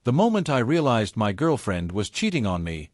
The moment I realized my girlfriend was cheating on me,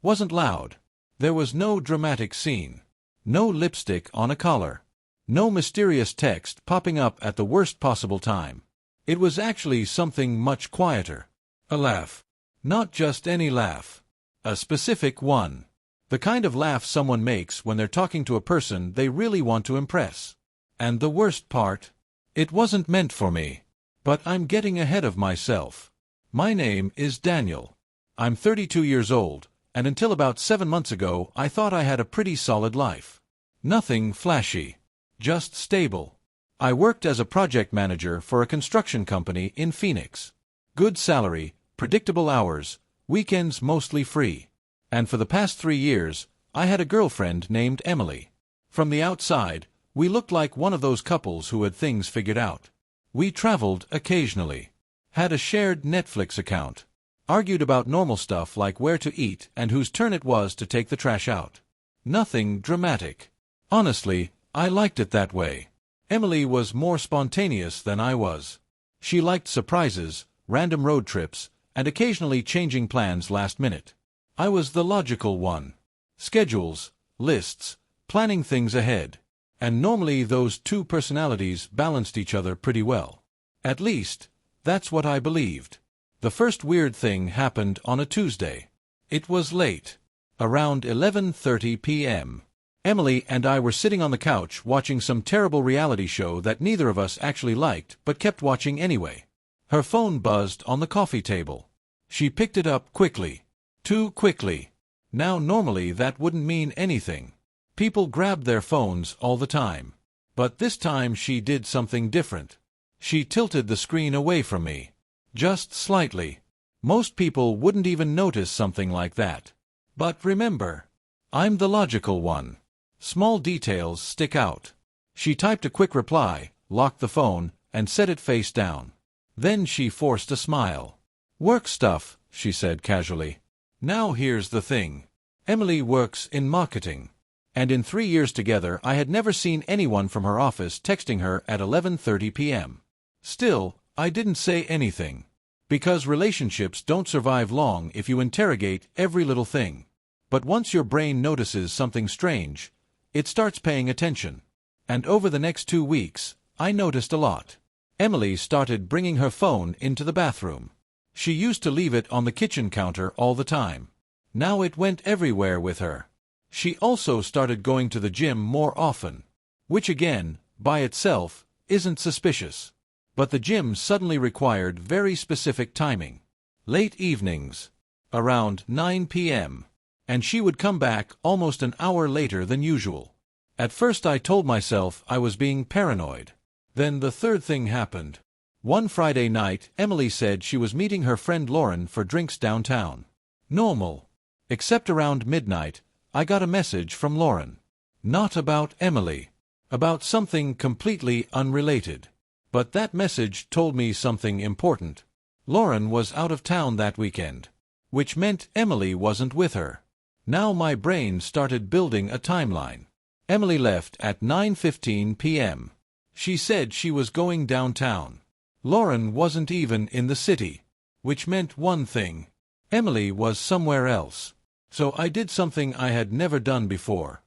wasn't loud. There was no dramatic scene. No lipstick on a collar. No mysterious text popping up at the worst possible time. It was actually something much quieter. A laugh. Not just any laugh. A specific one. The kind of laugh someone makes when they're talking to a person they really want to impress. And the worst part? It wasn't meant for me. But I'm getting ahead of myself. My name is Daniel. I'm 32 years old, and until about 7 months ago I thought I had a pretty solid life. Nothing flashy. Just stable. I worked as a project manager for a construction company in Phoenix. Good salary, predictable hours, weekends mostly free. And for the past 3 years, I had a girlfriend named Emily. From the outside, we looked like one of those couples who had things figured out. We traveled occasionally. Had a shared Netflix account. Argued about normal stuff like where to eat and whose turn it was to take the trash out. Nothing dramatic. Honestly, I liked it that way. Emily was more spontaneous than I was. She liked surprises, random road trips, and occasionally changing plans last minute. I was the logical one. Schedules, lists, planning things ahead. And normally those two personalities balanced each other pretty well. At least, that's what I believed. The first weird thing happened on a Tuesday. It was late. Around 11:30 p.m. Emily and I were sitting on the couch watching some terrible reality show that neither of us actually liked but kept watching anyway. Her phone buzzed on the coffee table. She picked it up quickly. Too quickly. Now normally that wouldn't mean anything. People grabbed their phones all the time. But this time she did something different. She tilted the screen away from me. Just slightly. Most people wouldn't even notice something like that. But remember, I'm the logical one. Small details stick out. She typed a quick reply, locked the phone, and set it face down. Then she forced a smile. "Work stuff," she said casually. Now here's the thing. Emily works in marketing. And in 3 years together I had never seen anyone from her office texting her at 11:30 p.m. Still, I didn't say anything. Because relationships don't survive long if you interrogate every little thing. But once your brain notices something strange, it starts paying attention. And over the next 2 weeks, I noticed a lot. Emily started bringing her phone into the bathroom. She used to leave it on the kitchen counter all the time. Now it went everywhere with her. She also started going to the gym more often. Which again, by itself, isn't suspicious. But the gym suddenly required very specific timing. Late evenings. Around 9 p.m. And she would come back almost an hour later than usual. At first I told myself I was being paranoid. Then the third thing happened. One Friday night, Emily said she was meeting her friend Lauren for drinks downtown. Normal. Except around midnight, I got a message from Lauren. Not about Emily. About something completely unrelated. But that message told me something important. Lauren was out of town that weekend. Which meant Emily wasn't with her. Now my brain started building a timeline. Emily left at 9:15 p.m. She said she was going downtown. Lauren wasn't even in the city. Which meant one thing. Emily was somewhere else. So I did something I had never done before.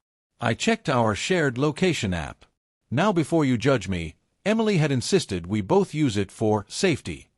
I checked our shared location app. Now before you judge me, Emily had insisted we both use it for safety.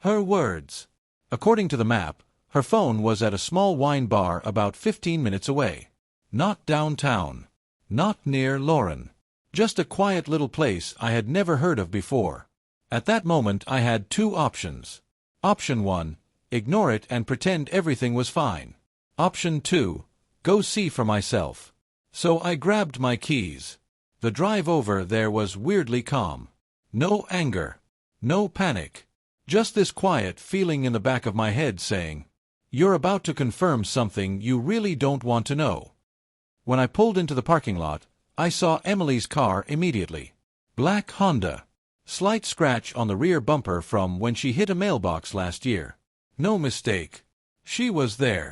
Her words. According to the map, her phone was at a small wine bar about 15 minutes away. Not downtown. Not near Lauren. Just a quiet little place I had never heard of before. At that moment I had 2 options. Option 1, ignore it and pretend everything was fine. Option 2, go see for myself. So I grabbed my keys. The drive over there was weirdly calm. No anger. No panic. Just this quiet feeling in the back of my head saying, "You're about to confirm something you really don't want to know." When I pulled into the parking lot, I saw Emily's car immediately. Black Honda. Slight scratch on the rear bumper from when she hit a mailbox last year. No mistake. She was there.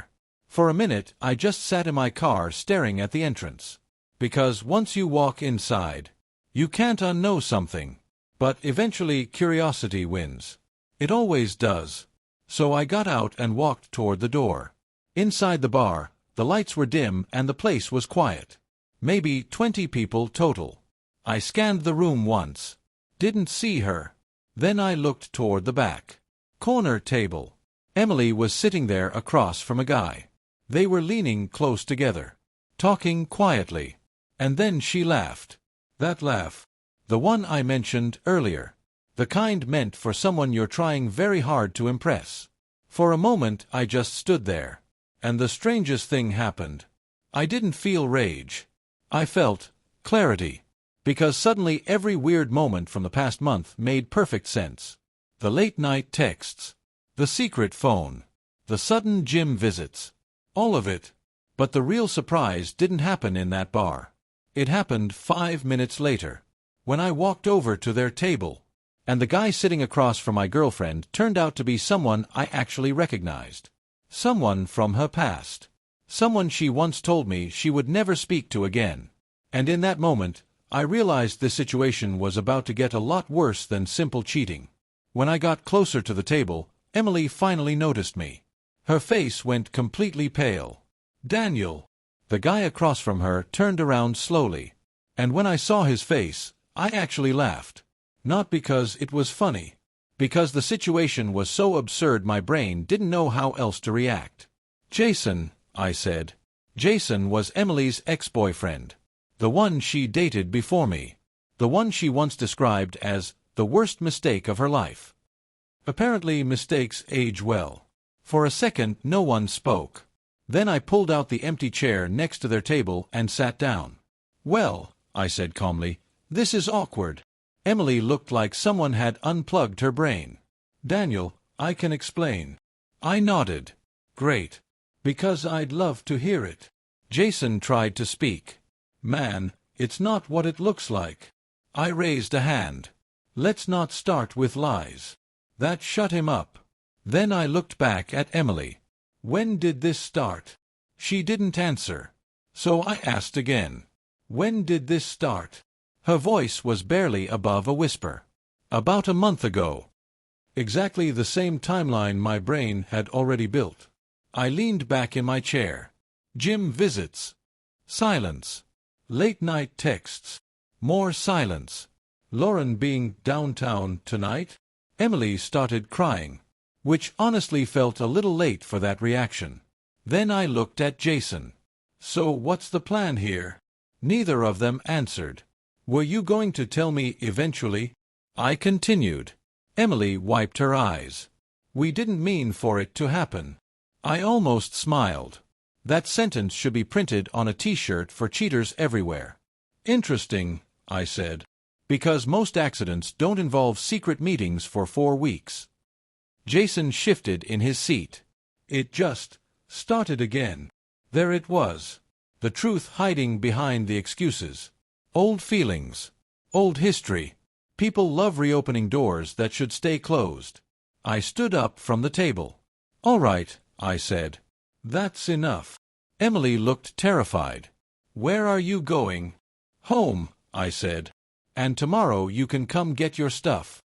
For a minute, I just sat in my car staring at the entrance. Because once you walk inside, you can't unknow something. But eventually curiosity wins. It always does. So I got out and walked toward the door. Inside the bar, the lights were dim and the place was quiet. Maybe 20 people total. I scanned the room once. Didn't see her. Then I looked toward the back corner table. Emily was sitting there across from a guy. They were leaning close together, talking quietly. And then she laughed. That laugh. The one I mentioned earlier. The kind meant for someone you're trying very hard to impress. For a moment I just stood there. And the strangest thing happened. I didn't feel rage. I felt clarity. Because suddenly every weird moment from the past month made perfect sense. The late-night texts. The secret phone. The sudden gym visits. All of it. But the real surprise didn't happen in that bar. It happened 5 minutes later. When I walked over to their table. And the guy sitting across from my girlfriend turned out to be someone I actually recognized. Someone from her past. Someone she once told me she would never speak to again. And in that moment, I realized this situation was about to get a lot worse than simple cheating. When I got closer to the table, Emily finally noticed me. Her face went completely pale. Daniel. The guy across from her turned around slowly. And when I saw his face, I actually laughed. Not because it was funny. Because the situation was so absurd my brain didn't know how else to react. Jason, I said. Jason was Emily's ex-boyfriend. The one she dated before me. The one she once described as the worst mistake of her life. Apparently mistakes age well. For a second no one spoke. Then I pulled out the empty chair next to their table and sat down. Well, I said calmly, this is awkward. Emily looked like someone had unplugged her brain. Daniel, I can explain. I nodded. Great. Because I'd love to hear it. Jason tried to speak. Man, it's not what it looks like. I raised a hand. Let's not start with lies. That shut him up. Then I looked back at Emily. When did this start? She didn't answer. So I asked again. When did this start? Her voice was barely above a whisper. About a month ago. Exactly the same timeline my brain had already built. I leaned back in my chair. Gym visits. Silence. Late-night texts. More silence. Lauren being downtown tonight? Emily started crying, which honestly felt a little late for that reaction. Then I looked at Jason. So what's the plan here? Neither of them answered. Were you going to tell me eventually? I continued. Emily wiped her eyes. We didn't mean for it to happen. I almost smiled. That sentence should be printed on a t-shirt for cheaters everywhere. Interesting, I said. Because most accidents don't involve secret meetings for 4 weeks. Jason shifted in his seat. It just started again. There it was. The truth hiding behind the excuses. Old feelings. Old history. People love reopening doors that should stay closed. I stood up from the table. All right, I said. That's enough. Emily looked terrified. Where are you going? Home, I said. And tomorrow you can come get your stuff.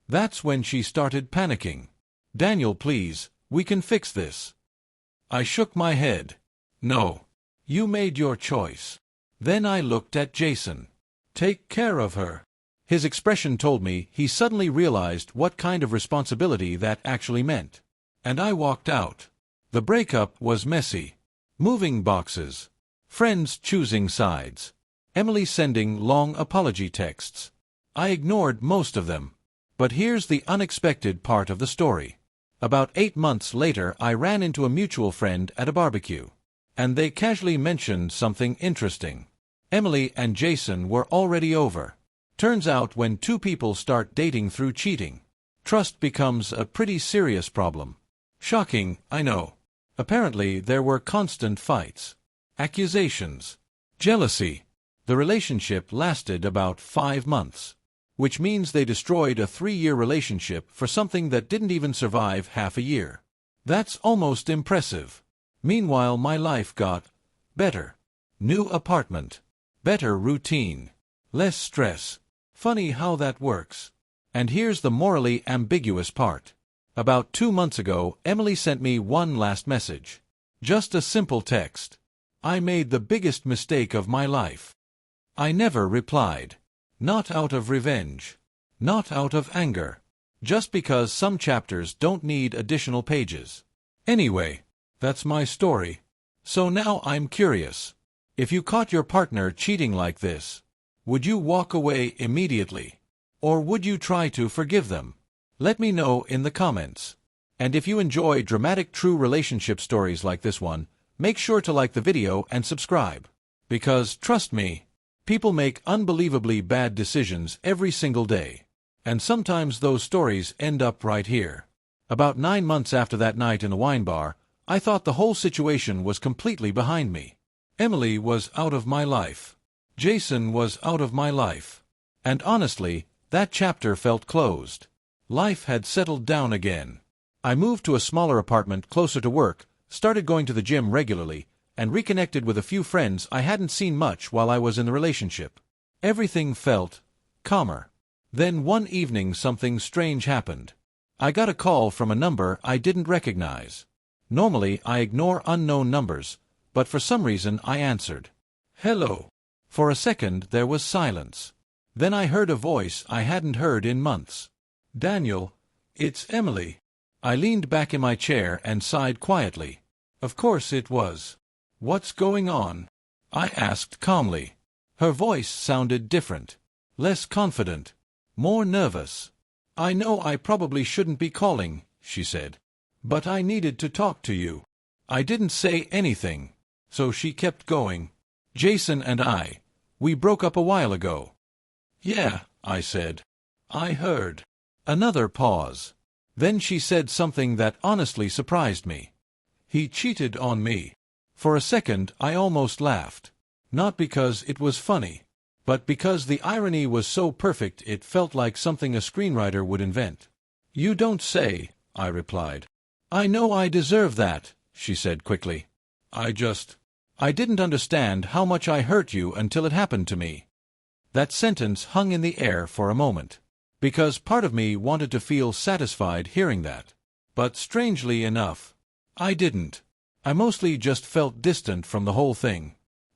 That's when she started panicking. Daniel, please, we can fix this. I shook my head. No. You made your choice. Then I looked at Jason. Take care of her. His expression told me he suddenly realized what kind of responsibility that actually meant. And I walked out. The breakup was messy. Moving boxes. Friends choosing sides. Emily sending long apology texts. I ignored most of them. But here's the unexpected part of the story. About 8 months later I ran into a mutual friend at a barbecue. And they casually mentioned something interesting. Emily and Jason were already over. Turns out when two people start dating through cheating, trust becomes a pretty serious problem. Shocking, I know. Apparently there were constant fights, accusations, jealousy. The relationship lasted about 5 months, which means they destroyed a 3-year relationship for something that didn't even survive half a year. That's almost impressive. Meanwhile my life got better. New apartment, better routine, less stress. Funny how that works. And here's the morally ambiguous part. About 2 months ago, Emily sent me one last message. Just a simple text. I made the biggest mistake of my life. I never replied. Not out of revenge. Not out of anger. Just because some chapters don't need additional pages. Anyway, that's my story. So now I'm curious. If you caught your partner cheating like this, would you walk away immediately? Or would you try to forgive them? Let me know in the comments. And if you enjoy dramatic true relationship stories like this one, make sure to like the video and subscribe. Because, trust me, people make unbelievably bad decisions every single day. And sometimes those stories end up right here. About 9 months after that night in the wine bar, I thought the whole situation was completely behind me. Emily was out of my life. Jason was out of my life. And honestly, that chapter felt closed. Life had settled down again. I moved to a smaller apartment closer to work, started going to the gym regularly, and reconnected with a few friends I hadn't seen much while I was in the relationship. Everything felt calmer. Then one evening something strange happened. I got a call from a number I didn't recognize. Normally I ignore unknown numbers, but for some reason I answered. Hello. For a second there was silence. Then I heard a voice I hadn't heard in months. Daniel, it's Emily. I leaned back in my chair and sighed quietly. Of course it was. What's going on? I asked calmly. Her voice sounded different. Less confident. More nervous. I know I probably shouldn't be calling, she said. But I needed to talk to you. I didn't say anything. So she kept going. Jason and we broke up a while ago. Yeah, I said. I heard. Another pause. Then she said something that honestly surprised me. He cheated on me. For a second I almost laughed. Not because it was funny, but because the irony was so perfect it felt like something a screenwriter would invent. You don't say, I replied. I know I deserve that, she said quickly. I didn't understand how much I hurt you until it happened to me. That sentence hung in the air for a moment. Because part of me wanted to feel satisfied hearing that. But strangely enough, I didn't. I mostly just felt distant from the whole thing.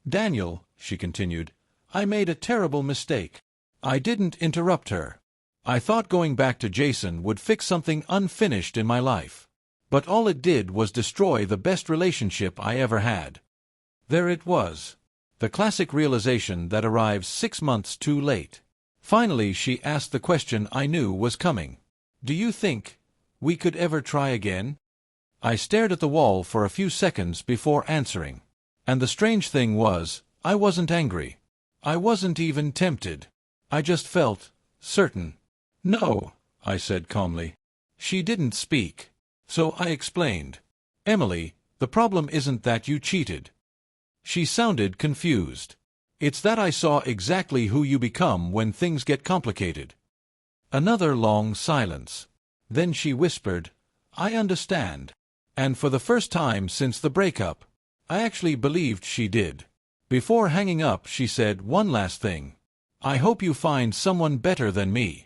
Daniel, she continued, I made a terrible mistake. I didn't interrupt her. I thought going back to Jason would fix something unfinished in my life. But all it did was destroy the best relationship I ever had. There it was. The classic realization that arrives 6 months too late. Finally, she asked the question I knew was coming. Do you think we could ever try again? I stared at the wall for a few seconds before answering. And the strange thing was, I wasn't angry. I wasn't even tempted. I just felt certain. No, I said calmly. She didn't speak. So I explained. Emily, the problem isn't that you cheated. She sounded confused. It's that I saw exactly who you become when things get complicated. Another long silence. Then she whispered, I understand. And for the first time since the breakup, I actually believed she did. Before hanging up, she said one last thing. I hope you find someone better than me.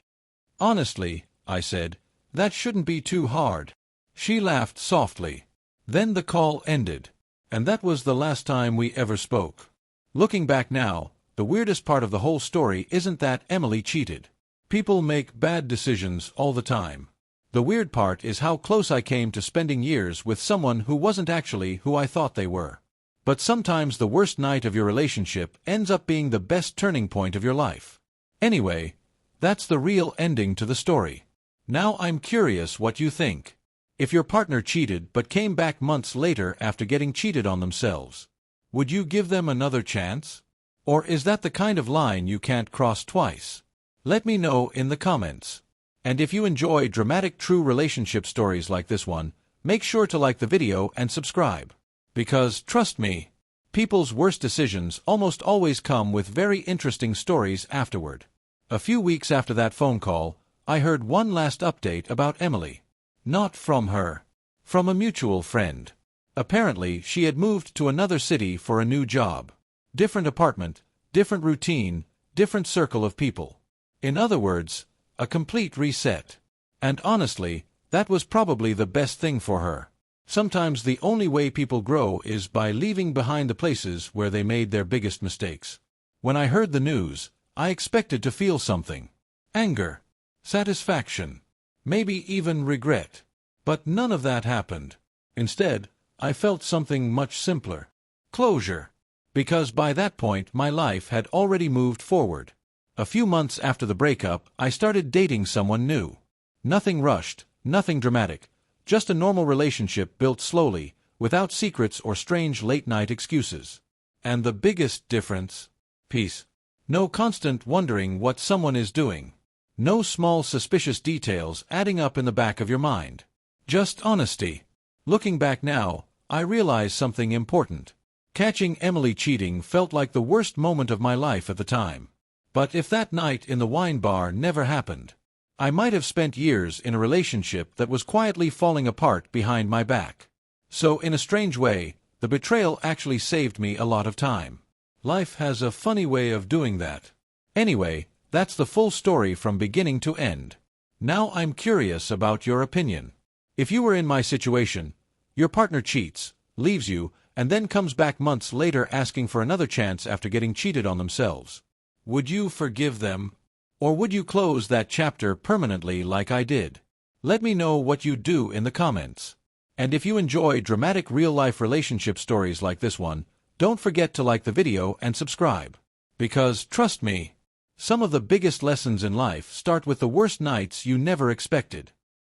Honestly, I said, that shouldn't be too hard. She laughed softly. Then the call ended. And that was the last time we ever spoke. Looking back now, the weirdest part of the whole story isn't that Emily cheated. People make bad decisions all the time. The weird part is how close I came to spending years with someone who wasn't actually who I thought they were. But sometimes the worst night of your relationship ends up being the best turning point of your life. Anyway, that's the real ending to the story. Now I'm curious what you think. If your partner cheated but came back months later after getting cheated on themselves, would you give them another chance? Or is that the kind of line you can't cross twice? Let me know in the comments. And if you enjoy dramatic true relationship stories like this one, make sure to like the video and subscribe. Because, trust me, people's worst decisions almost always come with very interesting stories afterward. A few weeks after that phone call, I heard one last update about Emily. Not from her. From a mutual friend. Apparently, she had moved to another city for a new job. Different apartment, different routine, different circle of people. In other words, a complete reset. And honestly, That was probably the best thing for her. Sometimes the only way people grow is by leaving behind the places where they made their biggest mistakes. When I heard the news, I expected to feel something. Anger, satisfaction, maybe even regret. But none of that happened. Instead, I felt something much simpler. Closure. Because by that point my life had already moved forward. A few months after the breakup, I started dating someone new. Nothing rushed, nothing dramatic, just a normal relationship built slowly, without secrets or strange late-night excuses. And the biggest difference? Peace. No constant wondering what someone is doing. No small suspicious details adding up in the back of your mind. Just honesty. Looking back now, I realize something important. Catching Emily cheating felt like the worst moment of my life at the time. But if that night in the wine bar never happened, I might have spent years in a relationship that was quietly falling apart behind my back. So in a strange way, the betrayal actually saved me a lot of time. Life has a funny way of doing that. Anyway, that's the full story from beginning to end. Now I'm curious about your opinion. If you were in my situation, your partner cheats, leaves you, and then comes back months later asking for another chance after getting cheated on themselves. Would you forgive them? Or would you close that chapter permanently like I did? Let me know what you do in the comments. And if you enjoy dramatic real-life relationship stories like this one, don't forget to like the video and subscribe. Because, trust me, some of the biggest lessons in life start with the worst nights you never expected.